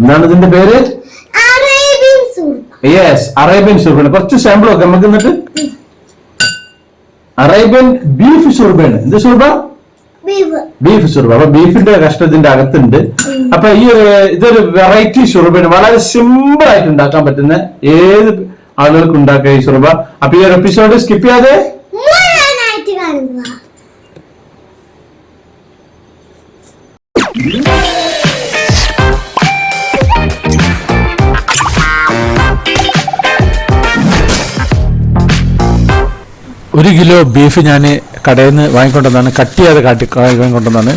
എന്താണ് ഇതിന്റെ പേര്? യെസ്, അറേബ്യൻ ഷുർബാണ്. കുറച്ച് സാമ്പിൾ ഒക്കെ നമുക്ക് എന്നിട്ട്. അറേബ്യൻ ബീഫ് ഷുർബാണ്. എന്ത് ഷുർബ? ബീഫ് ഷുർബ. അപ്പൊ ബീഫിന്റെ കഷ്ണത്തിന്റെ അകത്തുണ്ട്. അപ്പൊ ഈ ഇതൊരു വെറൈറ്റി ഷുർബാണ്. വളരെ സിമ്പിൾ ആയിട്ട് ഉണ്ടാക്കാൻ പറ്റുന്ന ഏത് ആളുകൾക്ക് ഉണ്ടാക്കുക ഈ ഷുർബ. അപ്പൊ ഈ ഒരു എപ്പിസോഡ് സ്കിപ്പ് ചെയ്യാതെ ഒരു കിലോ ബീഫ് ഞാൻ കടയിൽ നിന്ന് വാങ്ങിക്കൊണ്ടുവന്നാണ്. കട്ട് ചെയ്യാതെ വാങ്ങിക്കൊണ്ടുവന്നാണ്.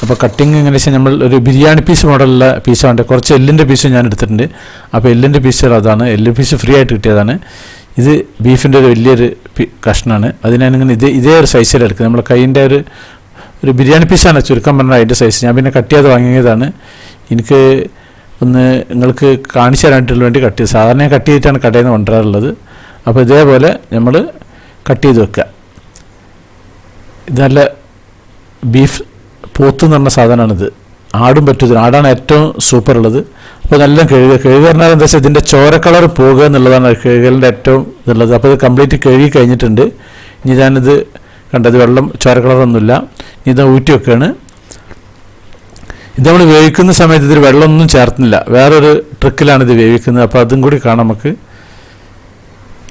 അപ്പോൾ കട്ടിങ് എങ്ങനെ വെച്ചാൽ നമ്മൾ ഒരു ബിരിയാണി പീസ് മോഡലുള്ള പീസാണ്. കുറച്ച് എല്ലിൻ്റെ പീസ് ഞാൻ എടുത്തിട്ടുണ്ട്. അപ്പോൾ എല്ലിൻ്റെ പീസുകൾ അതാണ്. എല്ല് പീസ് ഫ്രീ ആയിട്ട് കിട്ടിയതാണ്. ഇത് ബീഫിൻ്റെ ഒരു വലിയൊരു കഷ്ണമാണ്. അത് ഞാനിങ്ങനെ ഇതേ ഒരു സൈസിൽ എടുക്കുന്നത്. നമ്മൾ കൈയിൻ്റെ ഒരു ബിരിയാണി പീസാണ് ചുരുക്കം പറഞ്ഞാൽ അതിൻ്റെ സൈസ്. ഞാൻ പിന്നെ കട്ട് ചെയ്യാതെ വാങ്ങിയതാണ്. എനിക്ക് ഒന്ന് നിങ്ങൾക്ക് കാണിച്ചു തരാനായിട്ടുള്ള വേണ്ടി കട്ട് ചെയ്ത്. സാധാരണ കട്ട് ചെയ്തിട്ടാണ് കടയിൽ നിന്ന് കൊണ്ടുവരാറുള്ളത്. അപ്പോൾ ഇതേപോലെ നമ്മൾ കട്ട് ചെയ്ത് വെക്കുക. ഇത് നല്ല ബീഫ് പോത്ത് എന്ന് പറഞ്ഞ സാധനമാണിത്. ആടും പറ്റും. ആടാണ് ഏറ്റവും സൂപ്പർ ഉള്ളത്. അപ്പോൾ നല്ല കഴുകുക പറഞ്ഞാൽ എന്താ വെച്ചാൽ ഇതിൻ്റെ ചോര കളർ പോകുക എന്നുള്ളതാണ് കഴുകലിൻ്റെ ഏറ്റവും ഇതുള്ളത്. അപ്പോൾ ഇത് കംപ്ലീറ്റ് കഴുകി കഴിഞ്ഞിട്ടുണ്ട്. ഇനി ഞാനിത് കണ്ടത് വെള്ളം ചോര കളറൊന്നുമില്ല. ഇനി ഇത് ഊറ്റി വെക്കുകയാണ്. ഇത് നമ്മൾ വേവിക്കുന്ന സമയത്ത് ഇതിൽ വെള്ളമൊന്നും ചേർത്തുന്നില്ല. വേറൊരു ട്രിക്കിലാണ് ഇത് വേവിക്കുന്നത്. അപ്പോൾ അതും കൂടി കാണാം നമുക്ക്.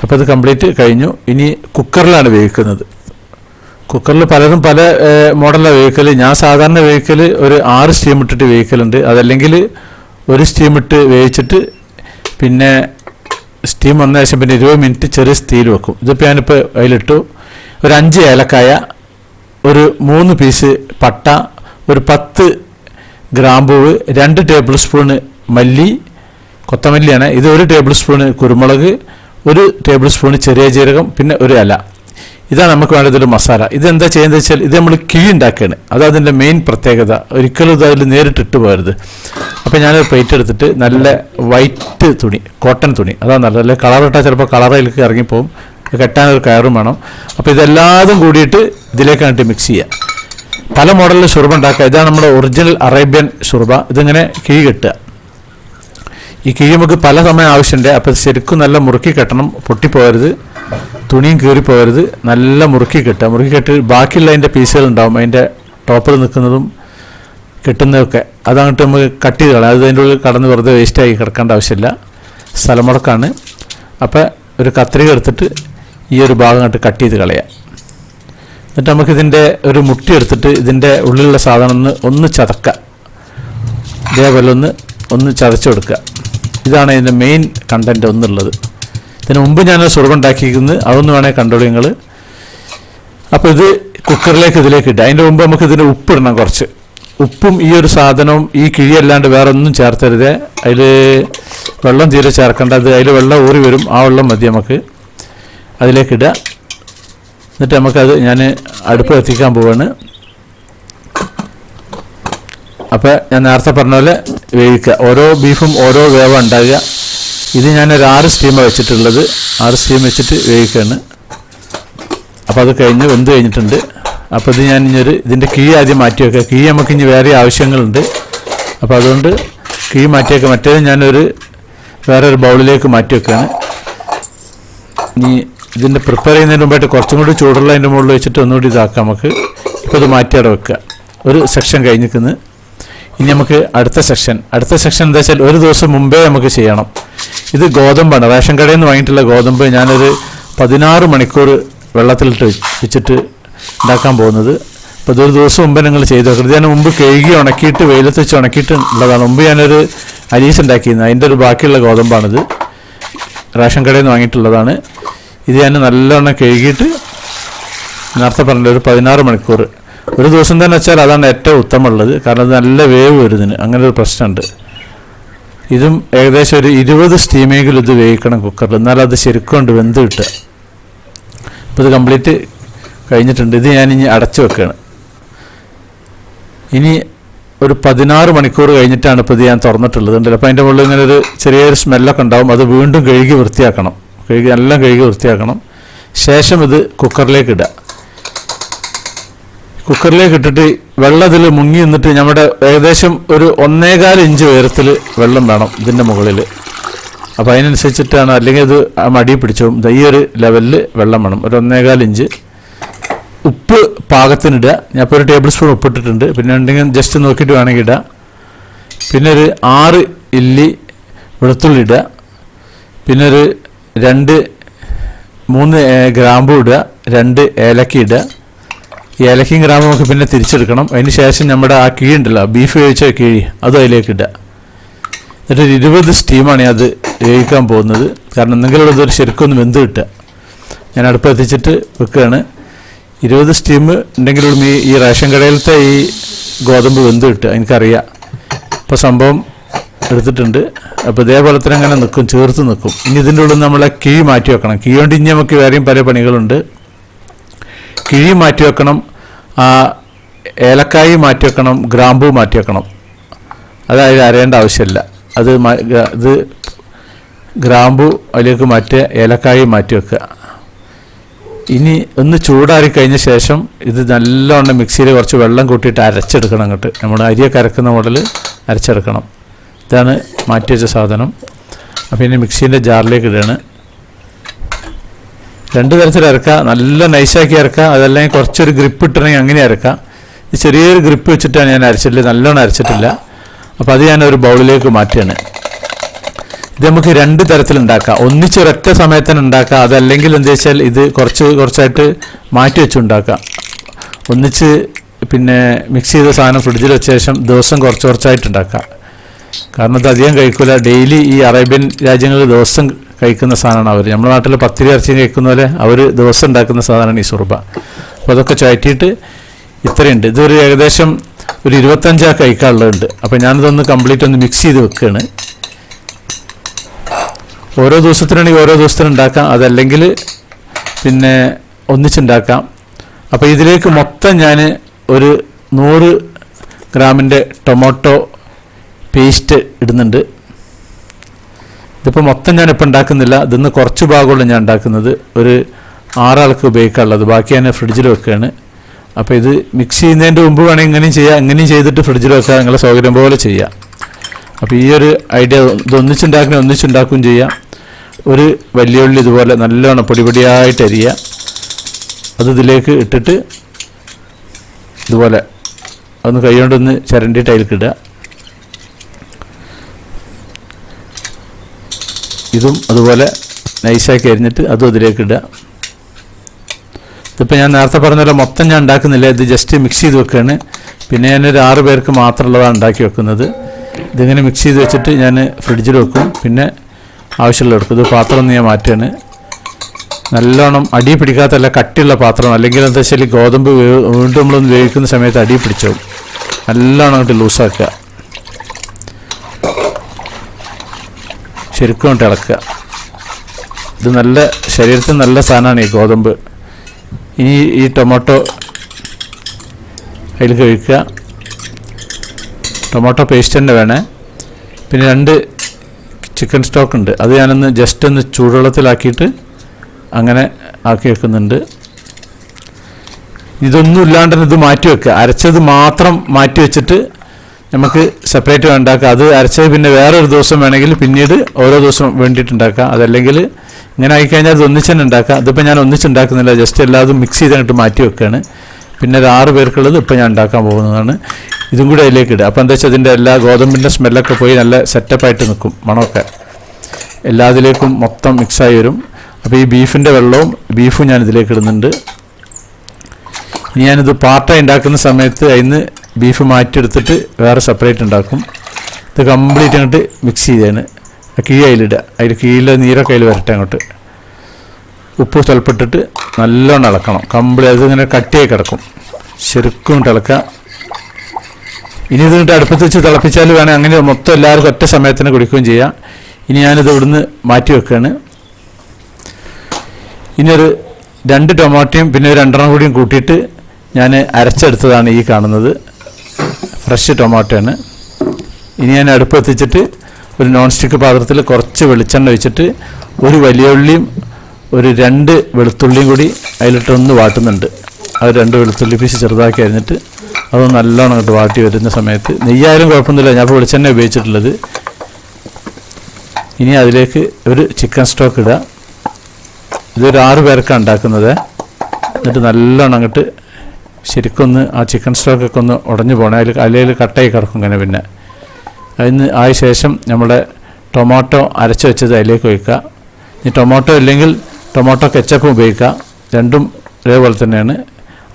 അപ്പോൾ അത് കംപ്ലീറ്റ് കഴിഞ്ഞു. ഇനി കുക്കറിലാണ് വേവിക്കുന്നത്. കുക്കറിൽ പലരും പല മോഡലാണ് വേവിക്കൽ. ഞാൻ സാധാരണ വേവിക്കൽ ഒരു 6 സ്റ്റീം ഇട്ടിട്ട് വേവിക്കലുണ്ട്. അതല്ലെങ്കിൽ ഒരു സ്റ്റീം ഇട്ട് വേവിച്ചിട്ട് പിന്നെ സ്റ്റീം വന്ന ശേഷം പിന്നെ 20 മിനിറ്റ് ചെറിയ തീയിൽ വെക്കും. ഇതിപ്പോൾ ഞാനിപ്പോൾ അതിലിട്ടു. ഒരു 5 ഏലക്കായ, ഒരു 3 പീസ് പട്ട, ഒരു 10 ഗ്രാമ്പൂവ്, 2 ടേബിൾ സ്പൂണ് മല്ലി, കൊത്തമല്ലിയാണ് ഇത്, 1 ടേബിൾ സ്പൂണ് കുരുമുളക്, 1 ടേബിൾ സ്പൂൺ ചെറിയ ജീരകം, പിന്നെ ഒരു ഇല. ഇതാണ് നമുക്ക് വേണ്ടതൊരു മസാല. ഇതെന്താ ചെയ്യുന്നത് വെച്ചാൽ ഇത് നമ്മൾ കിഴി ഉണ്ടാക്കുകയാണ്. അതതിൻ്റെ മെയിൻ പ്രത്യേകത. ഒരിക്കലും ഇത് അതിൽ നേരിട്ടിട്ട് പോകരുത്. അപ്പോൾ ഞാനൊരു പ്ലേറ്റ് എടുത്തിട്ട് നല്ല വൈറ്റ് തുണി, കോട്ടൺ തുണി, അതാണ് നല്ലത്. അല്ലെങ്കിൽ കളറിട്ടാൽ ചിലപ്പോൾ കളറിലേക്ക് ഇറങ്ങിപ്പോവും. കെട്ടാനൊരു കയറും വേണം. അപ്പോൾ ഇതെല്ലാതും കൂടിയിട്ട് ഇതിലേക്കായിട്ട് മിക്സ് ചെയ്യുക. പല മോഡലിൽ ഷുർബ ഉണ്ടാക്കുക. ഇതാണ് നമ്മുടെ ഒറിജിനൽ അറേബ്യൻ ഷുർബ. ഇതിങ്ങനെ കിഴി കെട്ടുക. ഈ കിഴി നമുക്ക് പല സമയം ആവശ്യമുണ്ട്. അപ്പോൾ ശരിക്കും നല്ല മുറുക്കി കെട്ടണം. പൊട്ടിപ്പോകരുത്, തുണിയും കീറിപ്പോകരുത്. നല്ല മുറുക്കി കെട്ടുക. മുറുക്കി കെട്ടി ബാക്കിയുള്ള അതിൻ്റെ പീസുകൾ ഉണ്ടാവും. അതിൻ്റെ ടോപ്പിൽ നിൽക്കുന്നതും കെട്ടുന്നതൊക്കെ അതങ്ങോട്ട് നമുക്ക് കട്ട് ചെയ്ത് കളയാം. അത് അതിൻ്റെ ഉള്ളിൽ കടന്ന് വെറുതെ വേസ്റ്റായി കിടക്കേണ്ട ആവശ്യമില്ല. സ്ഥലമുടക്കാണ്. അപ്പോൾ ഒരു കത്രിക എടുത്തിട്ട് ഈ ഒരു ഭാഗം അങ്ങോട്ട് കട്ട് ചെയ്ത് കളയാം. എന്നിട്ട് നമുക്കിതിൻ്റെ ഒരു മുട്ടി എടുത്തിട്ട് ഇതിൻ്റെ ഉള്ളിലുള്ള സാധനം ഒന്ന് ചതക്കുക. ഇതേപോലെ ഒന്ന് ചതച്ച് കൊടുക്കുക. ഇതാണ് ഇതിൻ്റെ മെയിൻ കണ്ടൻറ്റ് ഒന്നുള്ളത്. ഇതിന് മുമ്പ് ഞാൻ ഷുർബ ഉണ്ടാക്കിയിരിക്കുന്നത് അതൊന്ന് വേണേൽ കണ്ടോളൂ നിങ്ങൾ. അപ്പോൾ ഇത് കുക്കറിലേക്ക് ഇതിലേക്ക് ഇടുക. അതിൻ്റെ മുമ്പ് നമുക്ക് ഇതിന് ഉപ്പിടണം. കുറച്ച് ഉപ്പും ഈ ഒരു സാധനവും ഈ കിഴിയല്ലാണ്ട് വേറെ ഒന്നും ചേർത്തരുത്. അതിൽ വെള്ളം തീരെ ചേർക്കേണ്ട. അതിൽ വെള്ളം ഊറി വരും. ആ വെള്ളം മതി നമുക്ക് അതിലേക്കിടുക. എന്നിട്ട് നമുക്കത് ഞാൻ അടുപ്പ് കത്തിക്കാൻ പോവാണ്. അപ്പോൾ ഞാൻ നേരത്തെ പറഞ്ഞ പോലെ വേവിക്കുക. ഓരോ ബീഫും ഓരോ വേവ ഉണ്ടാകുക. ഇത് ഞാനൊരു 6 സ്റ്റീമാണ് വെച്ചിട്ടുള്ളത്. 6 സ്റ്റീം വെച്ചിട്ട് വേവിക്കുകയാണ്. അപ്പോൾ അത് കഴിഞ്ഞ് വെന്ത് കഴിഞ്ഞിട്ടുണ്ട്. അപ്പോൾ ഇത് ഞാൻ ഇതിൻ്റെ കിഴി ആദ്യം മാറ്റി വെക്കുക. കിഴി നമുക്ക് ഇനി വേറെ ആവശ്യങ്ങളുണ്ട്. അപ്പോൾ അതുകൊണ്ട് കിഴി മാറ്റി വെക്കുക. മറ്റേത് ഞാനൊരു വേറൊരു ബൗളിലേക്ക് മാറ്റി വെക്കുകയാണ്. ഇനി ഇതിൻ്റെ പ്രിപ്പയർ ചെയ്യുന്നതിന് മുമ്പായിട്ട് കുറച്ചും കൂടി ചൂടുള്ള അതിൻ്റെ മുകളിൽ വെച്ചിട്ട് ഒന്നുകൂടി ഇതാക്കാം നമുക്ക്. ഇപ്പോൾ ഇത് മാറ്റി അവിടെ വെക്കുക. ഒരു സെക്ഷൻ കഴിഞ്ഞിരിക്കുന്നത്. ഇനി നമുക്ക് അടുത്ത സെക്ഷൻ എന്താ വെച്ചാൽ ഒരു ദിവസം മുമ്പേ നമുക്ക് ചെയ്യണം. ഇത് ഗോതമ്പാണ്. റേഷൻ കടയിൽ നിന്ന് വാങ്ങിയിട്ടുള്ള ഗോതമ്പ് ഞാനൊരു 16 മണിക്കൂർ വെള്ളത്തിലിട്ട് വെച്ചിട്ട് ഉണ്ടാക്കാൻ പോകുന്നത്. അപ്പോൾ ഇതൊരു ദിവസം മുമ്പേ നിങ്ങൾ ചെയ്ത് വെക്കണം. ഇത് ഞാൻ മുമ്പ് കഴുകി ഉണക്കിയിട്ട് വെയിലത്ത് വെച്ച് ഉണക്കിയിട്ട് ഉള്ളതാണ്. മുമ്പ് ഞാനൊരു അരീസ് ഉണ്ടാക്കിയിരുന്നു. അതിൻ്റെ ഒരു ബാക്കിയുള്ള ഗോതമ്പാണിത്. റേഷൻ കടയിൽ നിന്ന് വാങ്ങിയിട്ടുള്ളതാണ്. ഇത് ഞാൻ നല്ലോണം കഴുകിയിട്ട് നേരത്തെ പറഞ്ഞില്ല ഒരു 16 മണിക്കൂർ ഒരു ദിവസം തന്നെ വെച്ചാൽ അതാണ് ഏറ്റവും ഉത്തമമുള്ളത്. കാരണം അത് നല്ല വേവ് വരുന്നതിന് അങ്ങനെ ഒരു പ്രശ്നമുണ്ട്. ഇതും ഏകദേശം ഒരു 20 സ്റ്റീമെങ്കിലും ഇത് വേവിക്കണം കുക്കറിൽ. എന്നാലും അത് ശരിക്കും കൊണ്ട് വെന്ത് കിട്ടുക. അപ്പോൾ ഇത് കംപ്ലീറ്റ് കഴിഞ്ഞിട്ടുണ്ട്. ഇത് ഞാനിനി അടച്ചു വെക്കുകയാണ്. ഇനി ഒരു 16 മണിക്കൂർ കഴിഞ്ഞിട്ടാണ് ഇപ്പോൾ ഇത് ഞാൻ തുറന്നിട്ടുള്ളത്. ഉണ്ടല്ലോ അപ്പോൾ അതിൻ്റെ മുകളിൽ ഇങ്ങനെ ഒരു ചെറിയൊരു സ്മെല്ലൊക്കെ ഉണ്ടാവും. അത് വീണ്ടും കഴുകി വൃത്തിയാക്കണം. എല്ലാം കഴുകി വൃത്തിയാക്കണം. ശേഷം ഇത് കുക്കറിലേക്ക് ഇടുക. കുക്കറിലേക്ക് ഇട്ടിട്ട് വെള്ളം ഇതിൽ മുങ്ങി നിന്നിട്ട് നമ്മുടെ ഏകദേശം ഒരു 1.25 ഇഞ്ച് ഉയരത്തിൽ വെള്ളം വേണം ഇതിൻ്റെ മുകളിൽ. അപ്പോൾ അതിനനുസരിച്ചിട്ടാണ്, അല്ലെങ്കിൽ ഇത് മടി പിടിച്ചോളും. ഈ ഒരു ലെവലിൽ വെള്ളം വേണം, ഒരു 1.25 ഇഞ്ച്. ഉപ്പ് പാകത്തിനിടുക. ഞാൻ ഇപ്പോൾ ഒരു ടേബിൾ സ്പൂൺ ഉപ്പിട്ടിട്ടുണ്ട്. പിന്നെ ഉണ്ടെങ്കിൽ ജസ്റ്റ് നോക്കിയിട്ട് വേണമെങ്കിൽ ഇടുക. പിന്നെ ഒരു 6 ഇല്ലി വെളുത്തുള്ളി ഇടുക. പിന്നെ ഒരു 2-3 ഗ്രാമ്പു ഇടുക, 2 ഏലക്ക ഇടുക. ഈ ഏലക്കയും ഗ്രാമ്പും നമുക്ക് പിന്നെ തിരിച്ചെടുക്കണം. അതിന് ശേഷം നമ്മുടെ ആ കിഴി ഉണ്ടല്ലോ, ബീഫ് വേവിച്ച കിഴി, അതും അതിലേക്ക് ഇടുക. എന്നിട്ടൊരു 20 സ്റ്റീമാണ് അത് വേവിക്കാൻ പോകുന്നത്. കാരണം എന്തെങ്കിലും ഇതൊരു ശരിക്കൊന്ന് വെന്ത് കിട്ടുക. ഞാൻ അടുപ്പ് എത്തിച്ചിട്ട് വെക്കുകയാണ്. 20 സ്റ്റീം ഉണ്ടെങ്കിലും ഈ റേഷൻ കടയിലത്തെ ഈ ഗോതമ്പ് വെന്ത് കിട്ടുക, എനിക്കറിയാം. ഇപ്പോൾ സംഭവം എടുത്തിട്ടുണ്ട്. അപ്പോൾ ഇതേപോലെ തന്നെ അങ്ങനെ നിൽക്കും, ചേർത്ത് നിൽക്കും. ഇനി ഇതിൻ്റെ ഉള്ളിൽ നമ്മളെ കിഴി മാറ്റി വെക്കണം. കിഴി കൊണ്ട് ഇനി നമുക്ക് വേറെയും പല പണികളുണ്ട്. കിഴി മാറ്റി വെക്കണം, ഏലക്കായി മാറ്റി വെക്കണം, ഗ്രാമ്പൂ മാറ്റി വെക്കണം. അതായത് അരയേണ്ട ആവശ്യമില്ല. ഇത് ഗ്രാമ്പൂ അതിലേക്ക് മാറ്റുക, ഏലക്കായി മാറ്റി വെക്കുക. ഇനി ഒന്ന് ചൂടാറി കഴിഞ്ഞ ശേഷം ഇത് നല്ലവണ്ണം മിക്സിയിൽ കുറച്ച് വെള്ളം കൂട്ടിയിട്ട് അരച്ചെടുക്കണം. അങ്ങോട്ട് നമ്മൾ അരിയൊക്കെ അരക്കുന്ന മോഡൽ അരച്ചെടുക്കണം. ഇതാണ് മാറ്റി വെച്ച സാധനം. അപ്പോൾ ഇനി മിക്സീൻ്റെ ജാറിലേക്ക് ഇടുകയാണ്. 2 തരത്തിൽ അരക്കുക. നല്ല നൈസാക്കി അരക്കുക, അതല്ലെങ്കിൽ കുറച്ചൊരു ഗ്രിപ്പ് ഇട്ടണമെങ്കിൽ അങ്ങനെ അരക്കുക. ഈ ചെറിയൊരു ഗ്രിപ്പ് വെച്ചിട്ടാണ് ഞാൻ അരച്ചിട്ടില്ല, നല്ലോണം അരച്ചിട്ടില്ല. അപ്പോൾ അത് ഞാനൊരു ബൗളിലേക്ക് മാറ്റുകയാണ്. ഇത് നമുക്ക് 2 തരത്തിലുണ്ടാക്കാം. ഒന്നിച്ചൊരൊറ്റ സമയത്തിന് ഉണ്ടാക്കാം. അതല്ലെങ്കിൽ എന്താ വെച്ചാൽ ഇത് കുറച്ചായിട്ട് മാറ്റി വെച്ചുണ്ടാക്കാം. ഒന്നിച്ച് പിന്നെ മിക്സ് ചെയ്ത സാധനം ഫ്രിഡ്ജിൽ വെച്ച ശേഷം ദിവസം കുറച്ചായിട്ട് ഉണ്ടാക്കാം. കാരണം ഇത് അധികം കഴിക്കില്ല. ഡെയിലി ഈ അറേബ്യൻ രാജ്യങ്ങളിൽ ദിവസം കഴിക്കുന്ന സാധനമാണ് അവർ. നമ്മുടെ നാട്ടിൽ പത്തിരി ഇറച്ചി കഴിക്കുന്ന പോലെ അവർ ദിവസം ഉണ്ടാക്കുന്ന സാധനമാണ് ഈ സുർബ. അപ്പോൾ അതൊക്കെ ചുഴറ്റിയിട്ട് ഇത്രയുണ്ട്. ഇതൊരു ഏകദേശം ഒരു 25 കഴിക്കാനുള്ളതുണ്ട്. അപ്പോൾ ഞാനിതൊന്ന് കംപ്ലീറ്റ് ഒന്ന് മിക്സ് ചെയ്ത് വെക്കുകയാണ്. ഓരോ ദിവസത്തിനാണെങ്കിൽ ഓരോ ദിവസത്തിന് ഉണ്ടാക്കാം, അതല്ലെങ്കിൽ പിന്നെ ഒന്നിച്ചുണ്ടാക്കാം. അപ്പോൾ ഇതിലേക്ക് മൊത്തം ഞാൻ ഒരു 100 ഗ്രാമിൻ്റെ ടൊമാറ്റോ പേസ്റ്റ് ഇടുന്നുണ്ട്. ഇതിപ്പോൾ മൊത്തം ഞാനിപ്പോൾ ഉണ്ടാക്കുന്നില്ല, ഇതിന്ന് കുറച്ച് ഭാഗമുള്ള ഞാൻ ഉണ്ടാക്കുന്നത്. ഒരു 6 ആൾക്ക് ഉപയോഗിക്കാനുള്ളത്, ബാക്കി ഞാൻ ഫ്രിഡ്ജിൽ വെക്കുകയാണ്. അപ്പോൾ ഇത് മിക്സ് ചെയ്യുന്നതിൻ്റെ മുമ്പ് വേണമെങ്കിൽ ഇങ്ങനെയും ചെയ്യാം, ഇങ്ങനെയും ചെയ്തിട്ട് ഫ്രിഡ്ജിൽ വെക്കാം, നിങ്ങളെ സൗകര്യം പോലെ ചെയ്യാം. അപ്പോൾ ഈ ഒരു ഐഡിയ ഇത് ഒന്നിച്ചുണ്ടാക്കുകയും ചെയ്യാം. ഒരു വലിയ ഉള്ളി ഇതുപോലെ നല്ലോണം പൊടിയായിട്ട് അരിയുക. അത് ഇതിലേക്ക് ഇട്ടിട്ട് ഇതുപോലെ ഒന്ന് കൈ കൊണ്ടൊന്ന് ചിരണ്ടിയിട്ട് അതിലേക്ക് ഇടുക. ഇതും അതുപോലെ നൈസാക്കി അരിഞ്ഞിട്ട് അതും ഇതിലേക്ക് ഇടുക. ഇതിപ്പോൾ ഞാൻ നേരത്തെ പറഞ്ഞ പോലെ മൊത്തം ഞാൻ ഉണ്ടാക്കുന്നില്ല, ഇത് ജസ്റ്റ് മിക്സ് ചെയ്ത് വെക്കുകയാണ്. പിന്നെ ഞാനൊരു 6 പേർക്ക് മാത്രമുള്ളതാണ് ഉണ്ടാക്കി വെക്കുന്നത്. ഇതിങ്ങനെ മിക്സ് ചെയ്ത് വെച്ചിട്ട് ഞാൻ ഫ്രിഡ്ജിൽ വെക്കും. പിന്നെ ആവശ്യമുള്ള എടുക്കും. ഇത് പാത്രം ഒന്ന് ഞാൻ മാറ്റുകയാണ്. നല്ലോണം അടി പിടിക്കാത്തല്ല, കട്ടിയുള്ള പാത്രം. അല്ലെങ്കിൽ എന്താ വെച്ചാൽ ഗോതമ്പ് വീണ്ടും നമ്മളൊന്ന് വേവിക്കുന്ന സമയത്ത് അടി പിടിച്ചോവും. നല്ലോണം അങ്ങോട്ട് ലൂസാക്കുക, ശരിക്കും കൊണ്ട് ഇളക്കുക. ഇത് നല്ല ശരീരത്തിന് നല്ല സാധനമാണ് ഈ ഗോതമ്പ്. ഇനി ഈ ടൊമാറ്റോ അതിൽ കഴിക്കുക. ടൊമാറ്റോ പേസ്റ്റ് തന്നെ വേണേ. പിന്നെ 2 ചിക്കൻ സ്റ്റോക്ക് ഉണ്ട്, അത് ഞാനൊന്ന് ജസ്റ്റ് ഒന്ന് ചൂടുവെള്ളത്തിലാക്കിയിട്ട് അങ്ങനെ ആക്കി വെക്കുന്നുണ്ട്. ഇതൊന്നും ഇല്ലാണ്ട് ഇത് മാറ്റി വെക്കുക. അരച്ചത് മാത്രം മാറ്റി വെച്ചിട്ട് നമുക്ക് സെപ്പറേറ്റ് ഉണ്ടാക്കുക. അത് അരച്ചത് പിന്നെ വേറൊരു ദിവസം വേണമെങ്കിൽ പിന്നീട് ഓരോ ദിവസം വേണ്ടിയിട്ടുണ്ടാക്കാം. അതല്ലെങ്കിൽ ഇങ്ങനെ ആയിക്കഴിഞ്ഞാൽ അത് ഒന്നിച്ച് തന്നെ ഉണ്ടാക്കാം. ഇതിപ്പോൾ ഞാൻ ഒന്നിച്ചുണ്ടാക്കുന്നില്ല, ജസ്റ്റ് എല്ലാതും മിക്സ് ചെയ്തിട്ട് മാറ്റി വെക്കുകയാണ്. പിന്നെ ഒരു 6 പേർക്കുള്ളത് ഇപ്പോൾ ഞാൻ ഉണ്ടാക്കാൻ പോകുന്നതാണ്. ഇതും കൂടി അതിലേക്ക് ഇടുക. അപ്പോൾ എന്താ വെച്ചാൽ അതിൻ്റെ എല്ലാ ഗോതമ്പിൻ്റെ സ്മെല്ലൊക്കെ പോയി നല്ല സെറ്റപ്പായിട്ട് നിൽക്കും. മണമൊക്കെ എല്ലാത്തിലേക്കും മൊത്തം മിക്സായി വരും. അപ്പോൾ ഈ ബീഫിൻ്റെ വെള്ളവും ബീഫും ഞാൻ ഇതിലേക്ക് ഇടുന്നുണ്ട്. ഇനി ഞാനിത് പാർട്ടായി ഉണ്ടാക്കുന്ന സമയത്ത് അതിന് ബീഫ് മാറ്റിയെടുത്തിട്ട് വേറെ സെപ്പറേറ്റ് ഉണ്ടാക്കും. ഇത് കംപ്ലീറ്റ് അങ്ങോട്ട് മിക്സ് ചെയ്തേന് കിഴി അതിലിടുക. അതിൽ കീഴിലെ നീരൊക്കെ അതിൽ വരട്ടെ. അങ്ങോട്ട് ഉപ്പ് സ്വൽപ്പിട്ടിട്ട് നല്ലോണം ഇളക്കണം. കംപ്ലീറ്റ് അതിങ്ങനെ കട്ടിയായി കിടക്കും, ശരിക്കും ഇളക്കുക. ഇനി ഇതിട്ട് അടുപ്പത്ത് വെച്ച് തിളപ്പിച്ചാൽ വേണേൽ അങ്ങനെ മൊത്തം എല്ലാവർക്കും ഒറ്റ സമയത്തിന് കുടിക്കുകയും ചെയ്യാം. ഇനി ഞാനിത് ഇവിടുന്ന് മാറ്റി വെക്കുകയാണ്. ഇനി ഒരു 2 ടൊമാറ്റോയും പിന്നെ ഒരു 2 കൂടിയും കൂട്ടിയിട്ട് ഞാൻ അരച്ചെടുത്തതാണ് ഈ കാണുന്നത്. ഫ്രഷ് ടൊമാറ്റോയാണ്. ഇനി ഞാൻ അടുപ്പ് എത്തിച്ചിട്ട് ഒരു നോൺ സ്റ്റിക്ക് പാത്രത്തിൽ കുറച്ച് വെളിച്ചെണ്ണ ഒഴിച്ചിട്ട് ഒരു വലിയ ഉള്ളിയും ഒരു 2 വെളുത്തുള്ളിയും കൂടി അതിലിട്ടൊന്ന് വാട്ടുന്നുണ്ട്. അത് 2 വെളുത്തുള്ളി പീസ് ചെറുതാക്കി അരിഞ്ഞിട്ട് അത് നല്ലോണം അങ്ങോട്ട് വാട്ടി വരുന്ന സമയത്ത് നെയ്യായാലും കുഴപ്പമൊന്നുമില്ല, ഞാൻ ഇപ്പോൾ വെളിച്ചെണ്ണ ഉപയോഗിച്ചിട്ടുള്ളത്. ഇനി അതിലേക്ക് ഒരു ചിക്കൻ സ്റ്റോക്ക് ഇടുക. ഇതൊരു 6 പേർക്കാണ് ഉണ്ടാക്കുന്നത്. എന്നിട്ട് നല്ലോണം അങ്ങോട്ട് ശരിക്കൊന്ന് ആ ചിക്കൻ സ്റ്റോക്കൊക്കെ ഒന്ന് ഉടഞ്ഞു പോകണം. അതിൽ കട്ടായി കിടക്കും ഇങ്ങനെ. പിന്നെ ആയ ശേഷം നമ്മുടെ ടൊമാറ്റോ അരച്ച് വെച്ചത് അതിലേക്ക് ഒഴിക്കുക. ഇനി ടൊമാറ്റോ ഇല്ലെങ്കിൽ ടൊമാറ്റോ കെച്ചപ്പ് ഉപയോഗിക്കുക, രണ്ടും ഒരേപോലെ തന്നെയാണ്.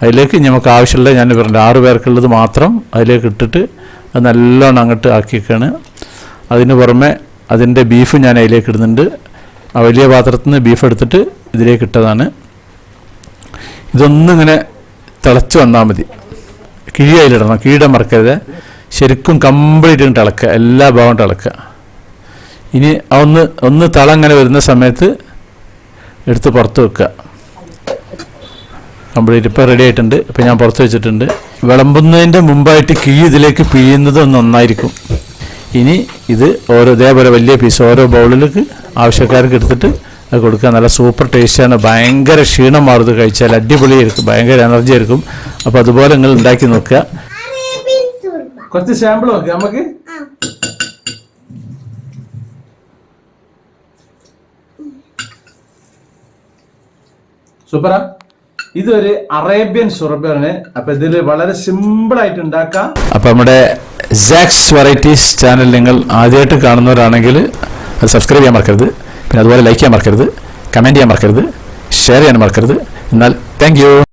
അതിലേക്ക് നമുക്ക് ആവശ്യമുള്ള, ഞാൻ പറഞ്ഞില്ല 6 പേർക്കുള്ളത് മാത്രം അതിലേക്ക് ഇട്ടിട്ട് അത് നല്ലോണം അങ്ങോട്ട് ആക്കിയിരിക്കുകയാണ്. അതിന് പുറമെ അതിൻ്റെ ബീഫ് ഞാൻ അതിലേക്ക് ഇടുന്നുണ്ട്. ആ വലിയ പാത്രത്തിൽ നിന്ന് ബീഫ് എടുത്തിട്ട് ഇതിലേക്ക് ഇട്ടതാണ്. ഇതൊന്നിങ്ങനെ തിളച്ച് വന്നാൽ മതി. കിഴി അതിലിടണം, കിഴിയുടെ മറക്കരുത്. ശരിക്കും കംപ്ലീറ്റ് ഇളക്കുക, എല്ലാ ഭാഗവും ഇളക്കുക. ഇനി ഒന്ന് തള അങ്ങനെ വരുന്ന സമയത്ത് എടുത്ത് പുറത്ത് വെക്കുക. കംപ്ലീറ്റ് ഇപ്പോൾ റെഡി ആയിട്ടുണ്ട്. ഇപ്പോൾ ഞാൻ പുറത്ത് വെച്ചിട്ടുണ്ട്. വിളമ്പുന്നതിൻ്റെ മുമ്പായിട്ട് കിഴി ഇതിലേക്ക് പിഴിയുന്നത് നന്നായിരിക്കും. ഇനി ഇത് ഇതേപോലെ വലിയ പീസ് ഓരോ ബൗളിലേക്ക് ആവശ്യക്കാർക്ക് എടുത്തിട്ട് അത് കൊടുക്കുക. നല്ല സൂപ്പർ ടേസ്റ്റാണ്. ഭയങ്കര ക്ഷീണം മാറുന്നത് കഴിച്ചാൽ. അടിപൊളിയായിരിക്കും, ഭയങ്കര എനർജി ആയിരിക്കും. അപ്പോൾ അതുപോലെ നിങ്ങൾ ഉണ്ടാക്കി നോക്കുക. കുറച്ച് സാമ്പിൾ നോക്കുക നമുക്ക്. സൂപ്പറാ. ഇതൊരു അറേബ്യൻ സുർബയാണ്. അപ്പൊ ഇതിൽ വളരെ സിമ്പിൾ ആയിട്ട് ഉണ്ടാക്കാം. അപ്പൊ നമ്മുടെ സാക്സ് വെറൈറ്റീസ് ചാനൽ നിങ്ങൾ ആദ്യമായിട്ട് കാണുന്നവരാണെങ്കിൽ അത് സബ്സ്ക്രൈബ് ചെയ്യാൻ മറക്കരുത്. പിന്നെ അതുപോലെ ലൈക്ക് ചെയ്യാൻ മറക്കരുത്, കമന്റ് ചെയ്യാൻ മറക്കരുത്, ഷെയർ ചെയ്യാൻ മറക്കരുത്. എന്നാൽ താങ്ക് യു.